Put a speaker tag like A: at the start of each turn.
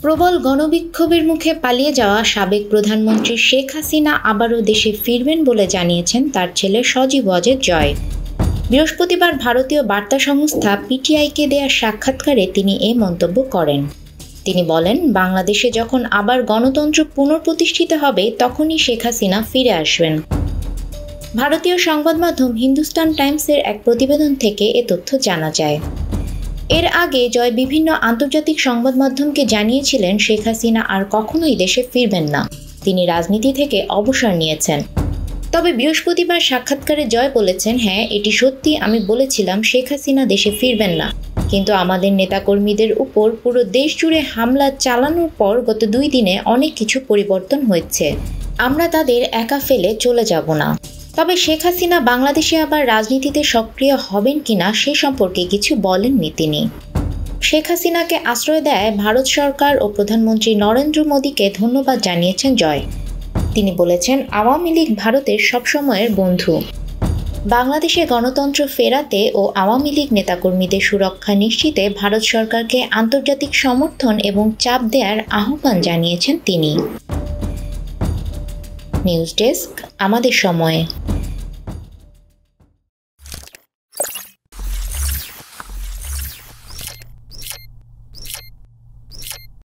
A: প্রবল গণবিক্ষোভের মুখে পালিয়ে যাওয়া সাবেক প্রধানমন্ত্রী শেখ হাসিনা আবারও দেশে ফিরবেন বলে জানিয়েছেন তার ছেলে সজীব ওয়াজেদ জয়। বৃহস্পতিবার ভারতীয় বার্তা সংস্থা পিটিআইকে দেয়া সাক্ষাৎকারে তিনি এ মন্তব্য করেন। তিনি বলেন, বাংলাদেশে যখন আবার গণতন্ত্র পুনঃপ্রতিষ্ঠিত হবে তখনই শেখ হাসিনা ফিরে আসবেন। ভারতীয় সংবাদ মাধ্যম হিন্দুস্তান টাইমসের এক প্রতিবেদন থেকে এ তথ্য জানা যায়। এর আগে জয় বিভিন্ন আন্তর্জাতিক সংবাদ মাধ্যমকে জানিয়েছিলেন শেখ হাসিনা আর কখনোই দেশে ফিরবেন না, তিনি রাজনীতি থেকে অবসর নিয়েছেন। তবে বৃহস্পতিবার সাক্ষাৎকারে জয় বলেছেন, হ্যাঁ এটি সত্যি, আমি বলেছিলাম শেখ হাসিনা দেশে ফিরবেন না, কিন্তু আমাদের নেতাকর্মীদের উপর পুরো দেশ জুড়ে হামলা চালানোর পর গত 2 দিনে অনেক কিছু পরিবর্তন হয়েছে, আমরা তাদের একা ফেলে চলে যাব না। তবে শেখ হাসিনা বাংলাদেশে আবার রাজনীতিতে সক্রিয় হবেন কিনা সে সম্পর্কে কিছু বলেননি তিনি। শেখ হাসিনাকে আশ্রয় দেয় ভারত সরকার ও প্রধানমন্ত্রী নরেন্দ্র মোদীকে ধন্যবাদ জানিয়েছেন জয়। তিনি বলেছেন, আওয়ামী লীগ ভারতের সবসময়ের বন্ধু। বাংলাদেশে গণতন্ত্র ফেরাতে ও আওয়ামী লীগ নেতাকর্মীদের সুরক্ষা নিশ্চিতে ভারত সরকারকে আন্তর্জাতিক সমর্থন এবং চাপ দেওয়ার আহ্বান জানিয়েছেন তিনি। নিউজ ডেস্ক, আমাদের সময়।